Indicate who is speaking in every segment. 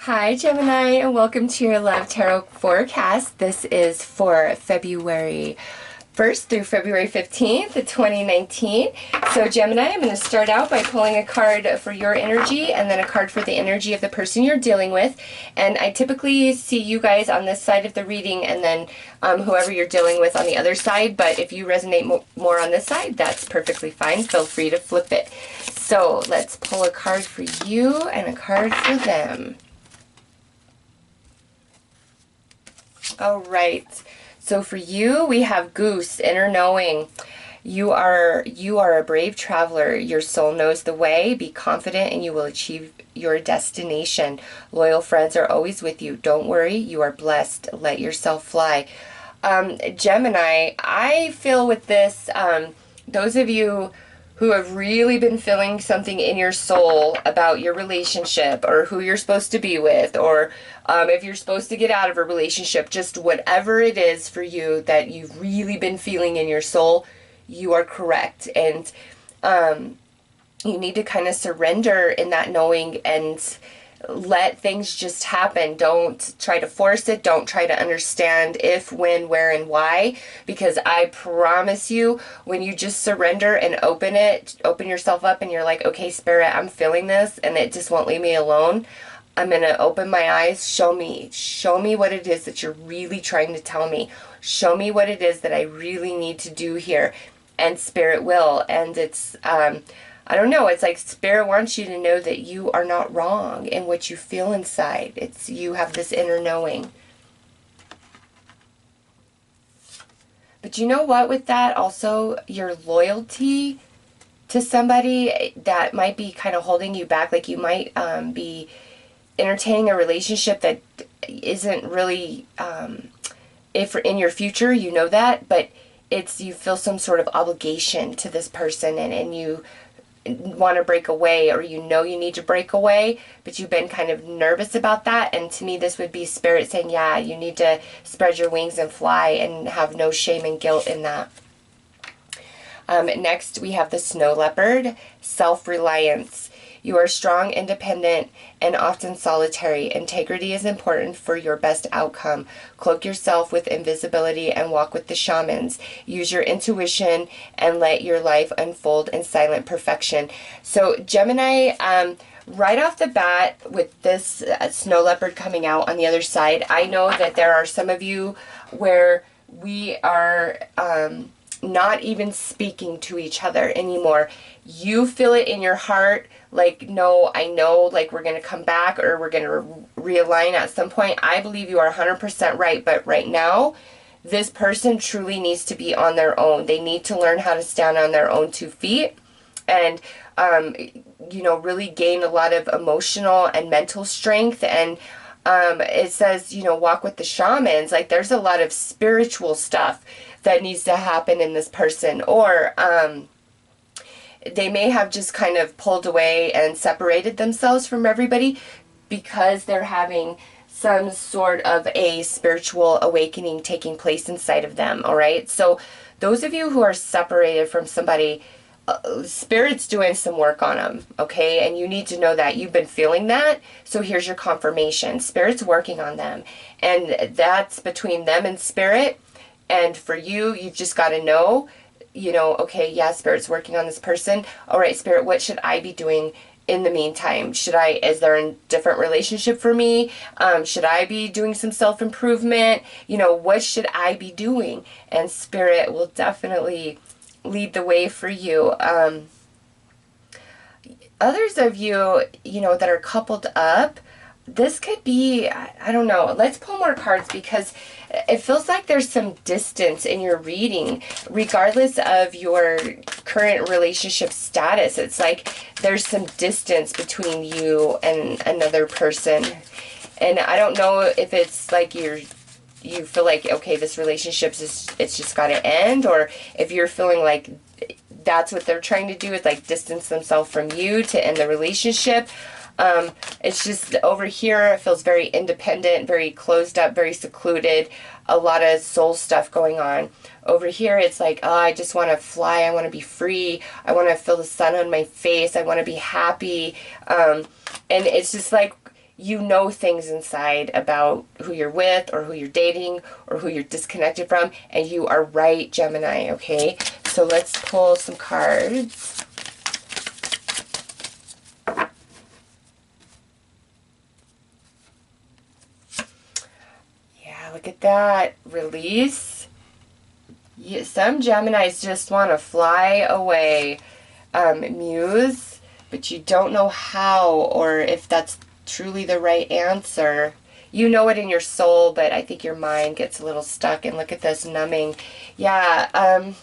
Speaker 1: Hi Gemini, and welcome to your Love Tarot forecast. This is for February 1st through February 15th, 2019. So Gemini, I'm going to start out by pulling a card for your energy and then a card for the energy of the person you're dealing with. And I typically see you guys on this side of the reading and then whoever you're dealing with on the other side. But if you resonate more on this side, that's perfectly fine. Feel free to flip it. So let's pull a card for you and a card for them. All right, so for you, we have Goose, inner knowing. You are a brave traveler. Your soul knows the way. Be confident and you will achieve your destination. Loyal friends are always with you. Don't worry, you are blessed. Let yourself fly. Gemini, I feel with this, those of you who have really been feeling something in your soul about your relationship or who you're supposed to be with, or if you're supposed to get out of a relationship, just whatever it is for you that you've really been feeling in your soul, you are correct. And you need to kind of surrender in that knowing and let things just happen. Don't try to force it. Don't try to understand if, when, where, and why, because I promise you, when you just surrender and open yourself up and you're like, okay, Spirit, I'm feeling this and it just won't leave me alone. I'm going to open my eyes. Show me what it is that you're really trying to tell me. Show me what it is that I really need to do here. And Spirit will. And it's, I don't know, it's like Spirit wants you to know that you are not wrong in what you feel inside. It's, you have this inner knowing. But you know what, with that also, your loyalty to somebody that might be kind of holding you back, like you might be entertaining a relationship that isn't really, if in your future, you know that, but it's, you feel some sort of obligation to this person and you want to break away, or you know you need to break away, but you've been kind of nervous about that. And to me, this would be Spirit saying, yeah, you need to spread your wings and fly and have no shame and guilt in that. Next, we have the snow leopard, self-reliance. You are strong, independent, and often solitary. Integrity is important for your best outcome. Cloak yourself with invisibility and walk with the shamans. Use your intuition and let your life unfold in silent perfection. So Gemini, right off the bat with this snow leopard coming out on the other side, I know that there are some of you where we are not even speaking to each other anymore. You feel it in your heart, like, no, I know, like, we're going to come back or we're going to realign at some point. I believe you are 100% right, but right now, this person truly needs to be on their own. They need to learn how to stand on their own 2 feet and, you know, really gain a lot of emotional and mental strength. And it says, you know, walk with the shamans. Like, there's a lot of spiritual stuff that needs to happen in this person, or they may have just kind of pulled away and separated themselves from everybody because they're having some sort of a spiritual awakening taking place inside of them. All right, so those of you who are separated from somebody, Spirit's doing some work on them, okay? And you need to know that. You've been feeling that, so here's your confirmation. Spirit's working on them, and that's between them and Spirit. And for you, you've just got to know, you know, okay, yeah, Spirit's working on this person. All right, Spirit, what should I be doing in the meantime? Is there a different relationship for me? Should I be doing some self-improvement? You know, what should I be doing? And Spirit will definitely lead the way for you. Others of you, you know, that are coupled up, this could be, I don't know, let's pull more cards because it feels like there's some distance in your reading, regardless of your current relationship status. It's like there's some distance between you and another person. And I don't know if it's like you feel like, okay, this relationship it's just got to end, or if you're feeling like that's what they're trying to do, is like distance themselves from you to end the relationship. It's just over here, it feels very independent, very closed up, very secluded, a lot of soul stuff going on. Over here, it's like, oh, I just want to fly, I want to be free, I want to feel the sun on my face, I want to be happy. And it's just like, you know things inside about who you're with or who you're dating or who you're disconnected from, and you are right, Gemini, okay? So let's pull some cards. Yeah, look at that. Release. Yeah, some Geminis just want to fly away, Muse, but you don't know how or if that's truly the right answer. You know it in your soul, but I think your mind gets a little stuck. And look at this, numbing. Yeah,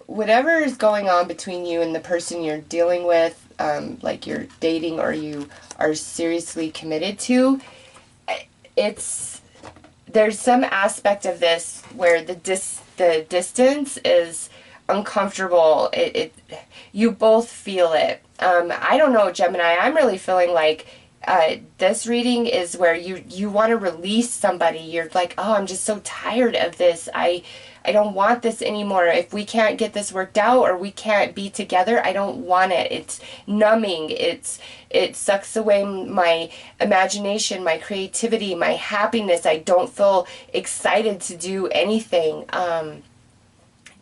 Speaker 1: whatever is going on between you and the person you're dealing with, like you're dating or you are seriously committed to, there's some aspect of this where the distance is uncomfortable. You both feel it. I don't know, Gemini. I'm really feeling like this reading is where you want to release somebody. You're like, oh, I'm just so tired of this. I don't want this anymore. If we can't get this worked out or we can't be together, I don't want it. It's numbing. It sucks away my imagination, my creativity, my happiness. I don't feel excited to do anything.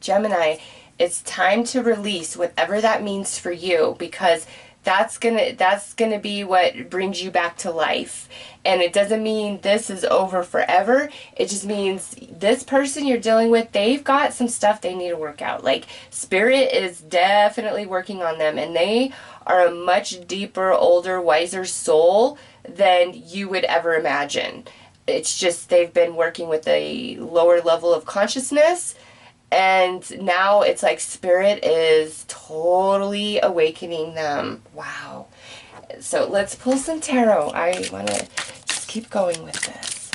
Speaker 1: Gemini, it's time to release whatever that means for you, because that's gonna be what brings you back to life. And it doesn't mean this is over forever. It just means this person you're dealing with, they've got some stuff they need to work out. Like, Spirit is definitely working on them, and they are a much deeper, older, wiser soul than you would ever imagine. It's just they've been working with a lower level of consciousness, and now it's like Spirit is totally awakening them. Wow. So let's pull some tarot. I want to just keep going with this.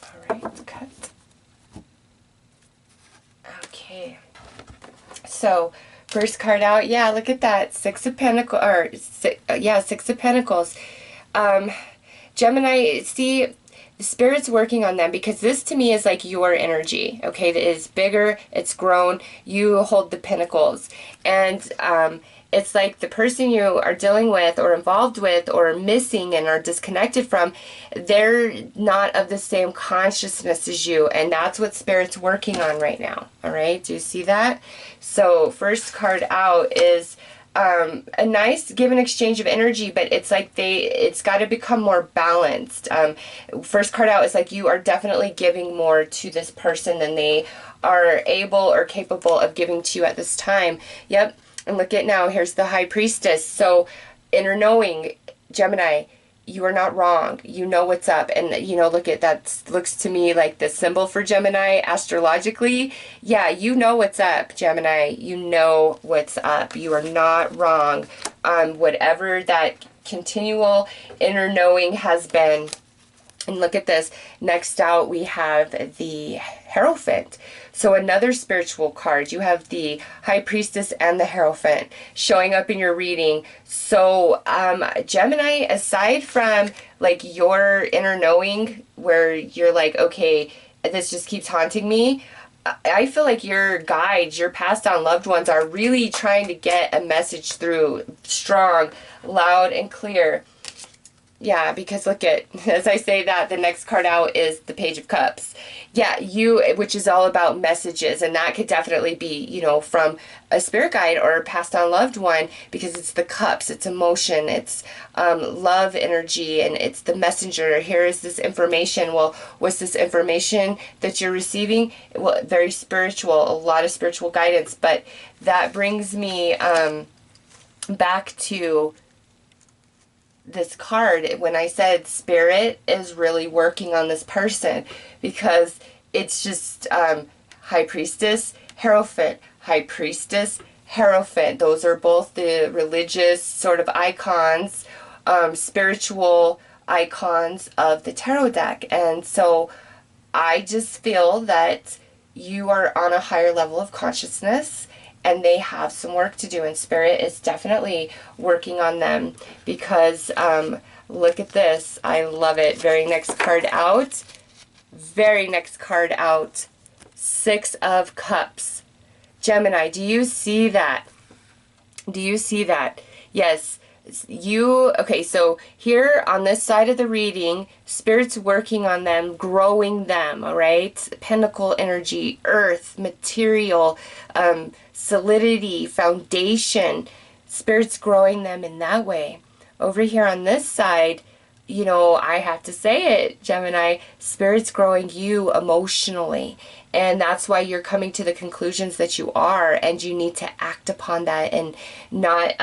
Speaker 1: All right, cut. Okay. So first card out, yeah, look at that. Six of Pentacles, or Six of Pentacles. Gemini, see, the Spirit's working on them, because this to me is like your energy, okay? It is bigger, it's grown, you hold the Pentacles. And it's like the person you are dealing with or involved with or missing and are disconnected from, they're not of the same consciousness as you. And that's what Spirit's working on right now, all right? Do you see that? So first card out is a nice give and exchange of energy, but it's like it's got to become more balanced. First card out is like you are definitely giving more to this person than they are able or capable of giving to you at this time. Yep. And look at now, here's the High Priestess. So inner knowing, Gemini, you are not wrong. You know what's up. And, you know, look at that. Looks to me like the symbol for Gemini astrologically. Yeah, you know what's up, Gemini. You know what's up. You are not wrong. Whatever that continual inner knowing has been. And look at this. Next out, we have the Hierophant. So another spiritual card. You have the High Priestess and the Hierophant showing up in your reading. So Gemini, aside from like your inner knowing where you're like, okay, this just keeps haunting me, I feel like your guides, your passed on loved ones are really trying to get a message through strong, loud, and clear. Yeah, because look at, as I say that, the next card out is the Page of Cups. Yeah, which is all about messages, and that could definitely be, you know, from a spirit guide or a passed on loved one, because it's the cups, it's emotion, it's love energy, and it's the messenger. Here is this information. Well, what's this information that you're receiving? Well, very spiritual, a lot of spiritual guidance, but that brings me back to this card when I said Spirit is really working on this person, because it's just High Priestess, Hierophant, High Priestess, Hierophant. Those are both the religious sort of icons, spiritual icons of the tarot deck. And so I just feel that you are on a higher level of consciousness, and they have some work to do, and Spirit is definitely working on them, because look at this. I love it. Very next card out. Very next card out. Six of Cups. Gemini, do you see that? Do you see that? Yes. You, okay, so here on this side of the reading, Spirit's working on them, growing them, all right? Pentacle energy, earth, material, solidity, foundation. Spirit's growing them in that way. Over here on this side, you know, I have to say it, Gemini, Spirit's growing you emotionally. And that's why you're coming to the conclusions that you are, and you need to act upon that and not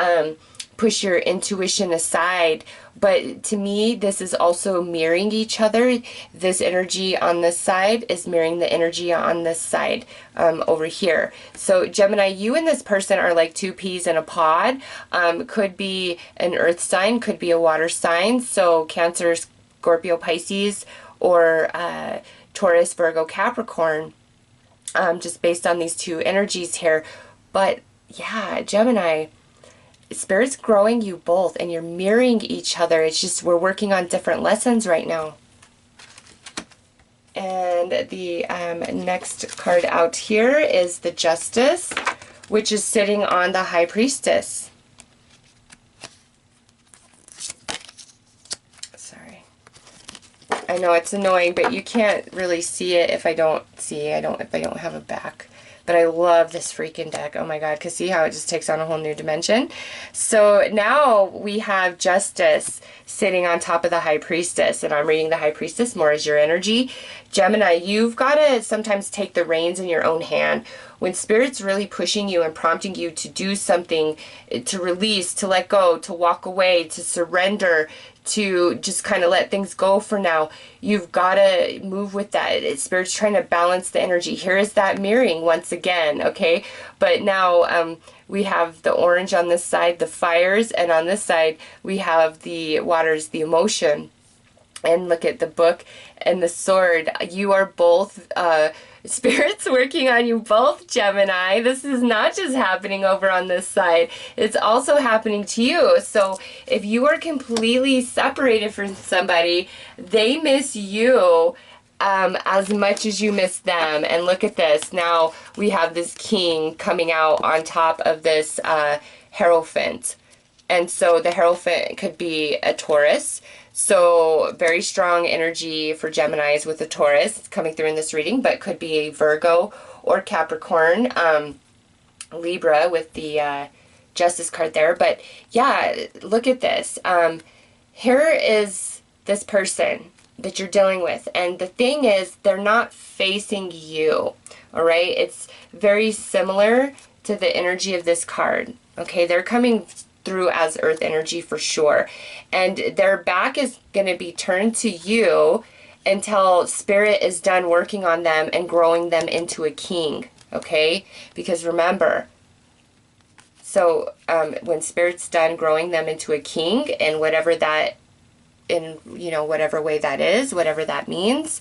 Speaker 1: push your intuition aside. But to me, this is also mirroring each other. This energy on this side is mirroring the energy on this side over here. So Gemini, you and this person are like two peas in a pod. Could be an earth sign, could be a water sign. So Cancer, Scorpio, Pisces, or Taurus, Virgo, Capricorn. Just based on these two energies here. But yeah, Gemini, Spirit's growing you both, and you're mirroring each other. It's just we're working on different lessons right now. And the next card out here is the Justice, which is sitting on the High Priestess. Sorry. I know it's annoying, but you can't really see it if I don't have a back. But I love this freaking deck. Oh my god, because see how it just takes on a whole new dimension? So now we have Justice sitting on top of the High Priestess, and I'm reading the High Priestess more as your energy. Gemini, you've got to sometimes take the reins in your own hand. When Spirit's really pushing you and prompting you to do something, to release, to let go, to walk away, to surrender, to just kind of let things go for now, you've got to move with that. Spirit's trying to balance the energy. Here is that mirroring once again, okay? But now we have the orange on this side, the fires, and on this side we have the waters, the emotion. And look at the book and the sword. You are both, Spirit's working on you both, Gemini. This is not just happening over on this side. It's also happening to you. So if you are completely separated from somebody, they miss you as much as you miss them. And look at this. Now we have this king coming out on top of this Hierophant. And so the Hierophant could be a Taurus. So very strong energy for Geminis with the Taurus coming through in this reading, but could be a Virgo or Capricorn, Libra with the Justice card there. But yeah, look at this. Here is this person that you're dealing with. And the thing is, they're not facing you, all right? It's very similar to the energy of this card, okay? They're coming through as earth energy for sure, and their back is going to be turned to you until Spirit is done working on them and growing them into a king, okay? Because remember, so when Spirit's done growing them into a king, and whatever that, in whatever way that is, whatever that means,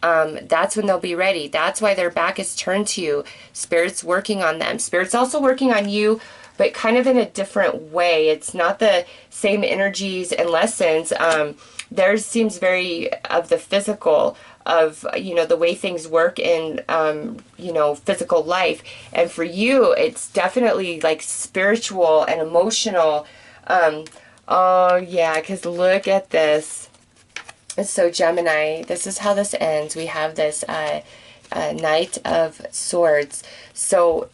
Speaker 1: that's when they'll be ready. That's why their back is turned to you. Spirit's working on them. Spirit's also working on you, but kind of in a different way. It's not the same energies and lessons. Theirs seems very of the physical, of, the way things work in, physical life. And for you, it's definitely like spiritual and emotional. Oh, yeah, because look at this. So Gemini, this is how this ends. We have this Knight of Swords. So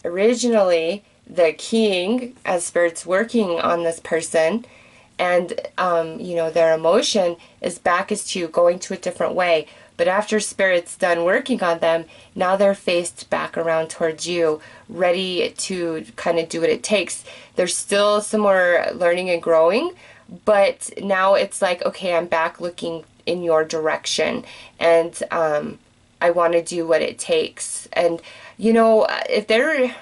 Speaker 1: originally, the king, as Spirit's working on this person, and their emotion is back is to you, going to a different way. But after Spirit's done working on them, now they're faced back around towards you, ready to kind of do what it takes. There's still some more learning and growing, but now it's like, okay, I'm back looking in your direction, and I want to do what it takes. And if they're,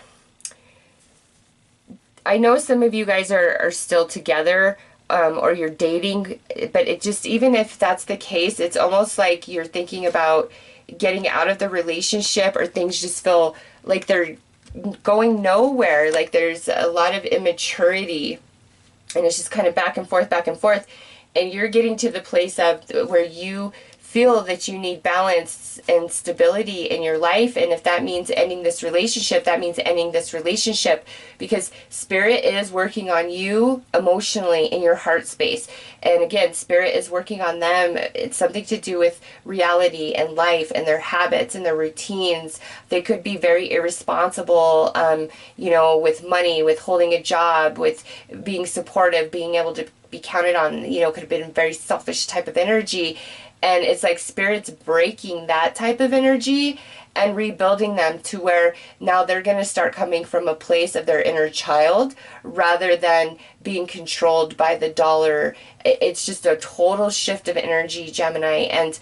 Speaker 1: I know some of you guys are still together, or you're dating, but it just, even if that's the case, it's almost like you're thinking about getting out of the relationship, or things just feel like they're going nowhere, like there's a lot of immaturity, and it's just kind of back and forth, and you're getting to the place of where you feel that you need balance and stability in your life. And if that means ending this relationship, that means ending this relationship, because Spirit is working on you emotionally in your heart space. And again, Spirit is working on them. It's something to do with reality and life and their habits and their routines. They could be very irresponsible, you know, with money, with holding a job, with being supportive, being able to be counted on, you know, could have been a very selfish type of energy. And it's like Spirit's breaking that type of energy and rebuilding them to where now they're going to start coming from a place of their inner child rather than being controlled by the dollar. It's just a total shift of energy, Gemini. And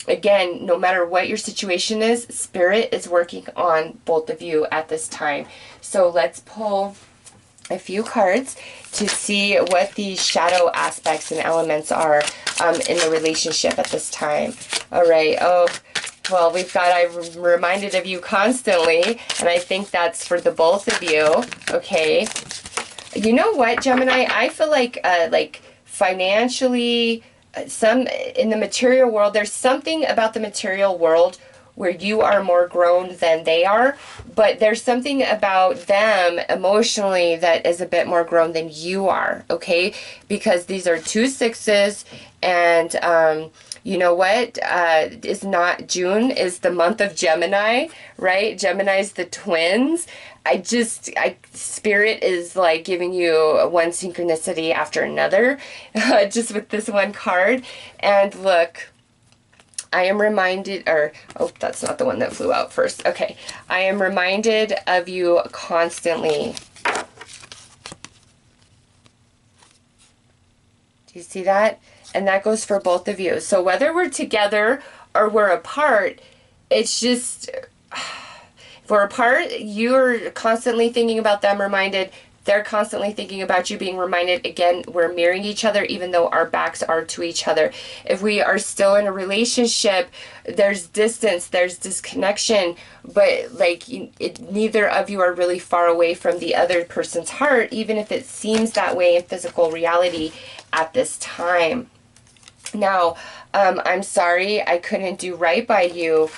Speaker 1: again, no matter what your situation is, Spirit is working on both of you at this time. So let's pull a few cards to see what the shadow aspects and elements are in the relationship at this time. All right. Oh, well, we've got, I'm reminded of you constantly, and I think that's for the both of you. Okay. You know what, Gemini? I feel like financially, some in the material world, there's something about the material world where you are more grown than they are, but there's something about them emotionally that is a bit more grown than you are, okay? Because these are 2 6s, and you know what? Is not June is the month of Gemini, right? Gemini's the twins. Spirit is like giving you one synchronicity after another, just with this one card. And look, I am reminded, oh, that's not the one that flew out first. Okay. I am reminded of you constantly. Do you see that? And that goes for both of you. So whether we're together or we're apart, it's just, if we're apart, you're constantly thinking about them, reminded. They're constantly thinking about you, being reminded. Again, we're mirroring each other even though our backs are to each other. If we are still in a relationship, there's distance, there's disconnection, but like neither of you are really far away from the other person's heart, even if it seems that way in physical reality at this time. Now, I'm sorry I couldn't do right by you.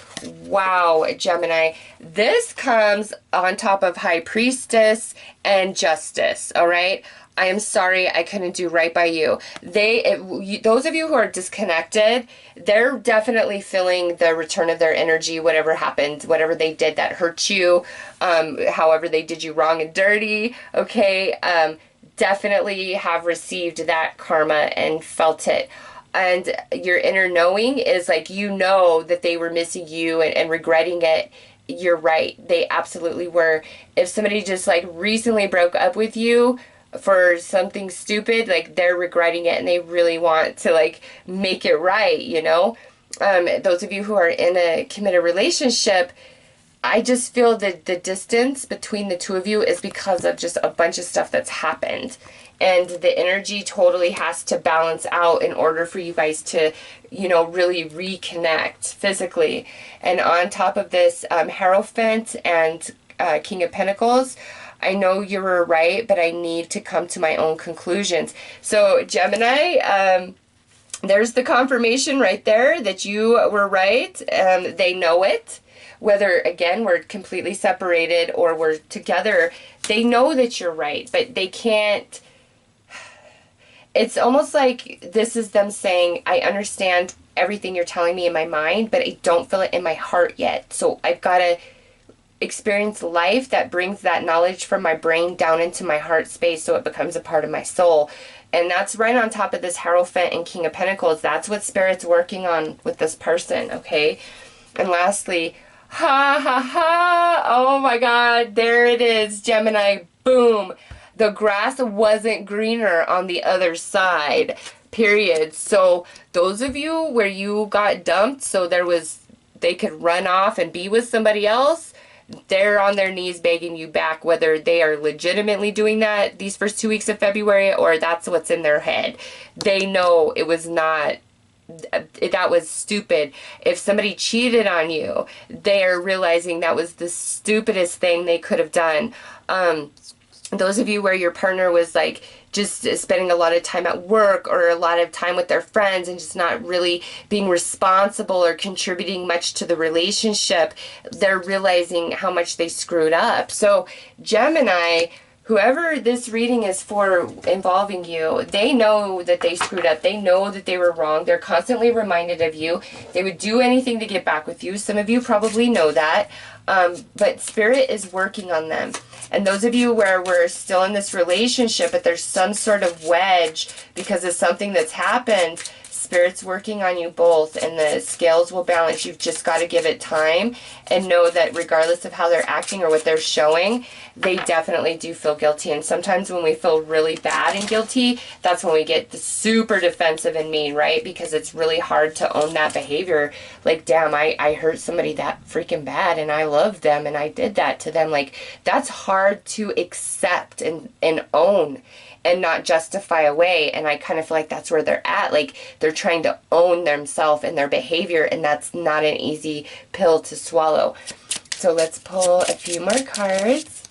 Speaker 1: Wow, Gemini. This comes on top of High Priestess and Justice, all right? I am sorry I couldn't do right by you. Those of you who are disconnected, they're definitely feeling the return of their energy, whatever happened, whatever they did that hurt you, however they did you wrong and dirty, okay? Definitely have received that karma and felt it. And your inner knowing is like, you know that they were missing you and regretting it. You're right. They absolutely were. If somebody just like recently broke up with you for something stupid, like they're regretting it and they really want to like make it right, you know? Those of you who are in a committed relationship, I just feel that the distance between the two of you is because of just a bunch of stuff that's happened. And the energy totally has to balance out in order for you guys to, you know, really reconnect physically. And on top of this, Hierophant and King of Pentacles, I know you were right, but I need to come to my own conclusions. So Gemini, there's the confirmation right there that you were right. They know it. Whether, again, we're completely separated or we're together, they know that you're right, but they can't. It's almost like this is them saying, I understand everything you're telling me in my mind, but I don't feel it in my heart yet. So I've got to experience life that brings that knowledge from my brain down into my heart space so it becomes a part of my soul. And that's right on top of this Hierophant and King of Pentacles. That's what Spirit's working on with this person, okay? And lastly, ha ha ha, oh my God, there it is, Gemini, boom. The grass wasn't greener on the other side, period. So those of you where you got dumped so they could run off and be with somebody else, they're on their knees begging you back, whether they are legitimately doing that these first 2 weeks of February or that's what's in their head. They know it was not, that was stupid. If somebody cheated on you, they're realizing that was the stupidest thing they could have done. those of you where your partner was like just spending a lot of time at work or a lot of time with their friends and just not really being responsible or contributing much to the relationship, they're realizing how much they screwed up. So Gemini, whoever this reading is for involving you, they know that they screwed up. They know that they were wrong. They're constantly reminded of you. They would do anything to get back with you. Some of you probably know that. But Spirit is working on them. And those of you where we're still in this relationship, but there's some sort of wedge because of something that's happened, Spirit's working on you both, and the scales will balance. You've just got to give it time and know that regardless of how they're acting or what they're showing, they definitely do feel guilty. And sometimes when we feel really bad and guilty, that's when we get super defensive and mean, right? Because it's really hard to own that behavior. Like, damn, I hurt somebody that freaking bad and I loved them and I did that to them. Like, that's hard to accept and own and not justify away. And I kind of feel like that's where they're at. Like, they're trying to own themselves and their behavior, and that's not an easy pill to swallow. So let's pull a few more cards.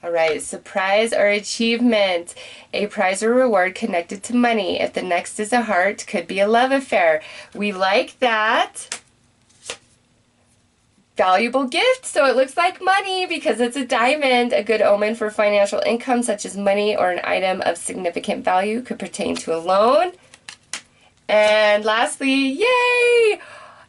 Speaker 1: All right, surprise or achievement. A prize or reward connected to money. If the next is a heart, could be a love affair. We like that. Valuable gift, so it looks like money because it's a diamond. A good omen for financial income, such as money or an item of significant value, could pertain to a loan. And lastly, yay!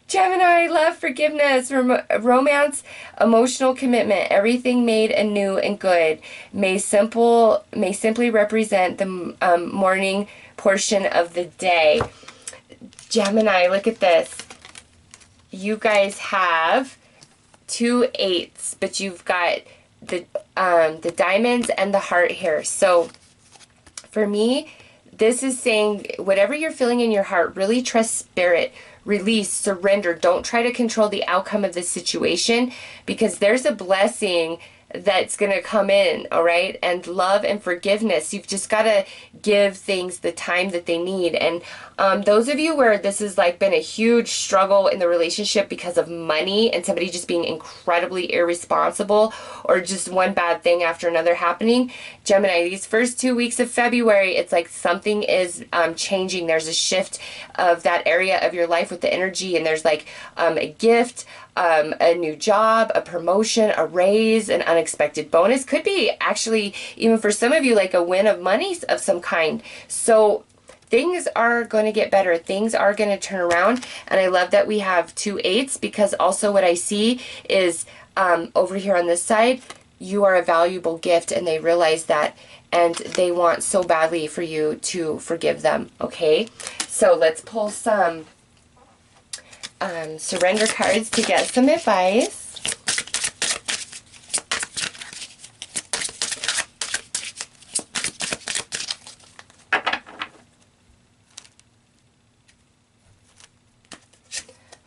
Speaker 1: Gemini, love, forgiveness, romance, emotional commitment, everything made anew and good may simply represent the morning portion of the day. Gemini, look at this. You guys have 2 8s, but you've got the diamonds and the heart here. So for me, this is saying whatever you're feeling in your heart, really trust Spirit. Release, surrender. Don't try to control the outcome of this situation, because there's a blessing that's going to come in, all right? And love and forgiveness. You've just got to give things the time that they need. And those of you where this has like been a huge struggle in the relationship because of money and somebody just being incredibly irresponsible or just one bad thing after another happening, Gemini, these first 2 weeks of February, it's like something is changing. There's a shift of that area of your life with the energy, and there's like a gift, a new job, a promotion, a raise, an unexpected bonus. Could be actually, even for some of you, like a win of money of some kind. So things are going to get better. Things are going to turn around. And I love that we have 2 8s, because also what I see is over here on this side, you are a valuable gift, and they realize that, and they want so badly for you to forgive them. Okay, so let's pull some surrender cards to get some advice.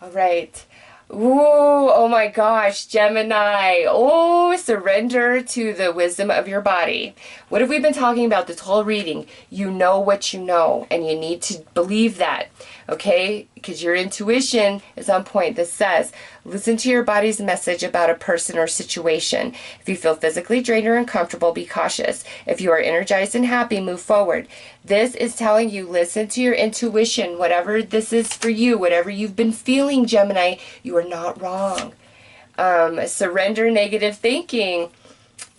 Speaker 1: All right. Ooh, oh my gosh, Gemini. Oh, surrender to the wisdom of your body. What have we been talking about this whole reading? You know what you know, and you need to believe that, okay? Because your intuition is on point. This says, listen to your body's message about a person or situation. If you feel physically drained or uncomfortable, be cautious. If you are energized and happy, move forward. This is telling you, listen to your intuition. Whatever this is for you, whatever you've been feeling, Gemini, you are not wrong. Surrender negative thinking.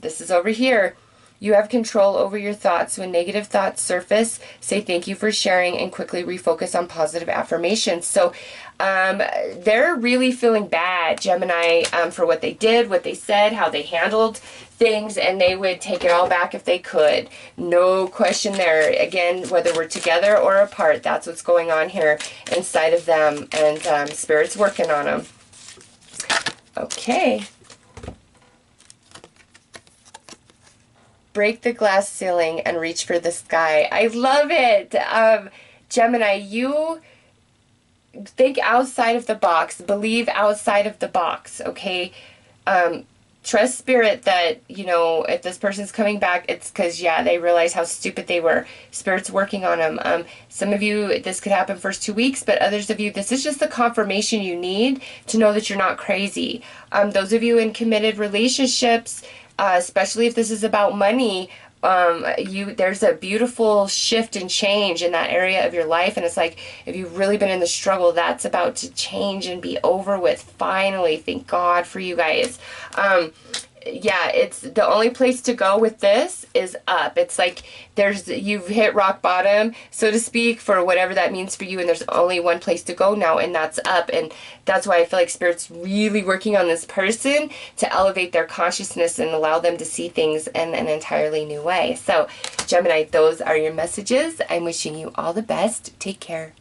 Speaker 1: This is over here. You have control over your thoughts. When negative thoughts surface, say thank you for sharing and quickly refocus on positive affirmations. So they're really feeling bad, Gemini, for what they did, what they said, how they handled things, and they would take it all back if they could. No question there. Again, whether we're together or apart, that's what's going on here inside of them, and Spirit's working on them. Okay. Break the glass ceiling and reach for the sky. I love it. Gemini, you think outside of the box. Believe outside of the box, okay? trust Spirit that, you know, if this person's coming back, it's because, yeah, they realize how stupid they were. Spirit's working on them. Some of you, this could happen first 2 weeks, but others of you, this is just the confirmation you need to know that you're not crazy. Those of you in committed relationships, especially if this is about money, there's a beautiful shift and change in that area of your life, and it's like, if you've really been in the struggle, that's about to change and be over with finally. Thank God for you guys. Yeah, it's the only place to go with this is up. It's like you've hit rock bottom, so to speak, for whatever that means for you, and there's only one place to go now, and that's up. And that's why I feel like Spirit's really working on this person to elevate their consciousness and allow them to see things in an entirely new way. So Gemini, those are your messages. I'm wishing you all the best. Take care.